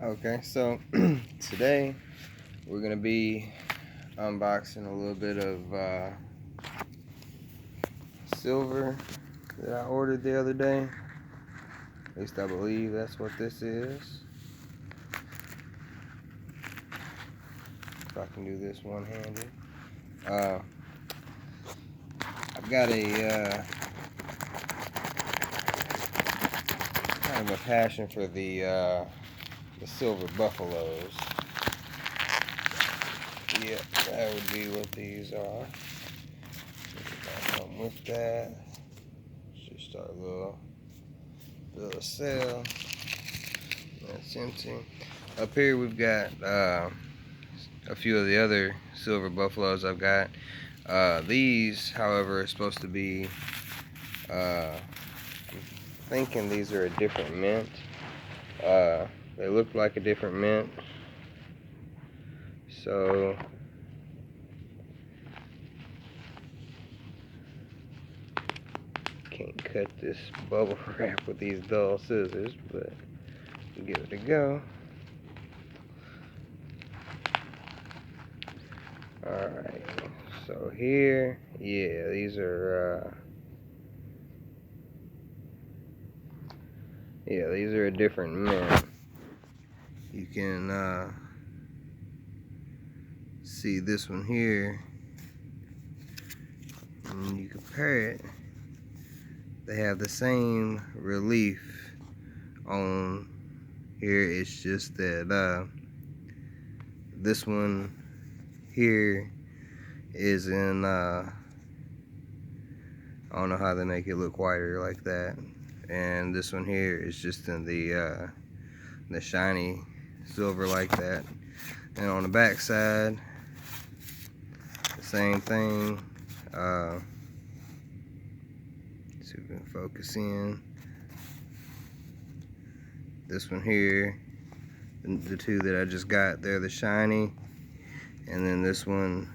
Okay, so today we're gonna be unboxing a little bit of silver that I ordered the other day. At least I believe that's what this is. If I can do this one-handed. Uh, I've got a kind of a passion for the silver buffaloes. Yep, that would be what these are. Come with that. Just our little cell. That's empty. Up here we've got a few of the other silver buffaloes I've got. These, however, are supposed to be, I'm thinking these are a different mint. They look like a different mint. So, can't cut this bubble wrap with these dull scissors, but give it a go. Alright, so here, yeah, these are, these are a different mint. You can see this one here, and you compare it. They have the same relief on here. It's just that this one here is in I don't know how they make it look whiter like that, and this one here is just in the shiny silver like that. And on the back side, the same thing. See if we can focus in. This one here, the two that I just got, they're the shiny, and then this one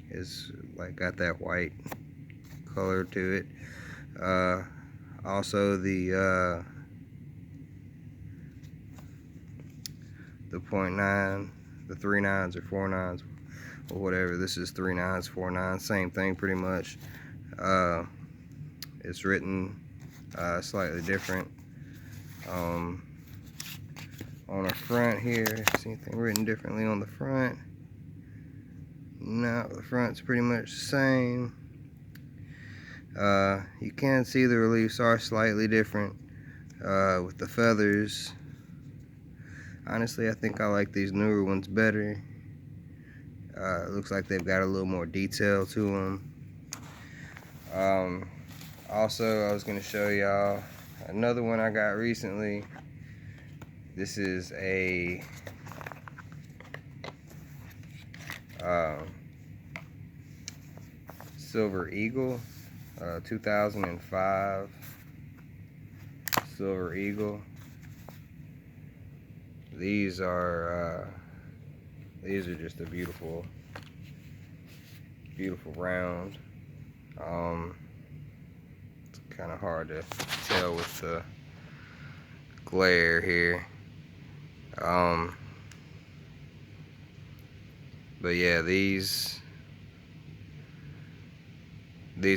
is like got that white color to it. Also the 0.9, the 3/9s or 4/9s or whatever. This is 3/9s, 4/9s, same thing pretty much. It's written slightly different. On the front here, is anything written differently on the front? No, the front's pretty much the same. You can see the reliefs are slightly different with the feathers. Honestly, I think I like these newer ones better. It looks like they've got a little more detail to them. Also, I was going to show y'all another one I got recently. This is a Silver Eagle, 2005 Silver Eagle. These are just a beautiful round. It's kind of hard to tell with the glare here. But yeah, these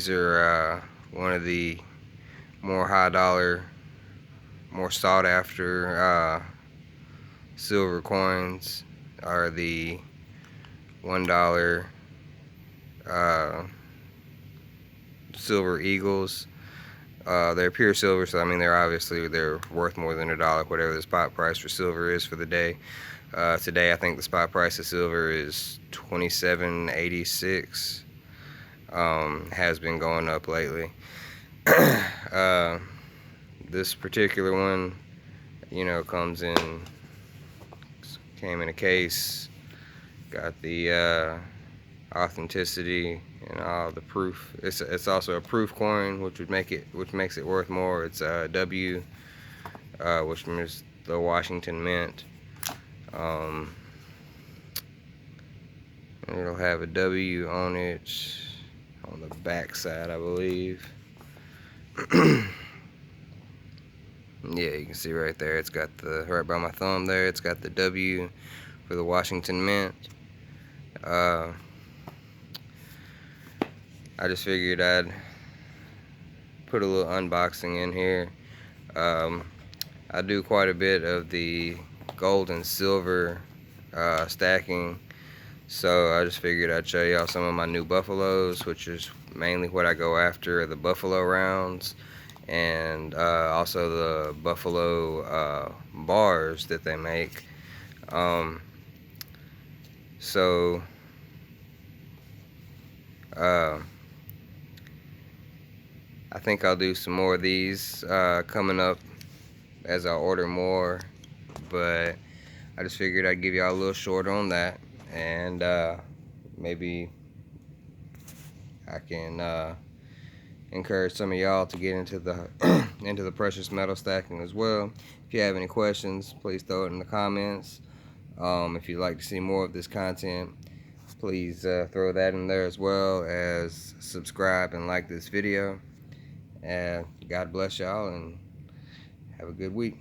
are one of the more high dollar, more sought after silver coins. Are the $1 Silver Eagles. They're pure silver, so I mean they're worth more than $1, whatever the spot price for silver is for the day. Today I think the spot price of silver is $27.86. Has been going up lately. This particular one, came in a case, got the authenticity and all the proof. It's also a proof coin, which makes it worth more. It's W, which is the Washington Mint. And it'll have a W on it on the back side, I believe. Yeah, you can see right there, it's got the, right by my thumb there, it's got the W for the Washington Mint. I just figured I'd put a little unboxing in here. I do quite a bit of the gold and silver stacking, so I just figured I'd show y'all some of my new Buffaloes, which is mainly what I go after, the Buffalo rounds, and also the Buffalo bars that they make. So I think I'll do some more of these coming up as I order more, but I just figured I'd give y'all a little short on that, and maybe I can encourage some of y'all to get into the into the precious metal stacking as well. If you have any questions, please throw it in the comments. If you'd like to see more of this content, please throw that in there, as well as subscribe and like this video. And God bless y'all, and have a good week.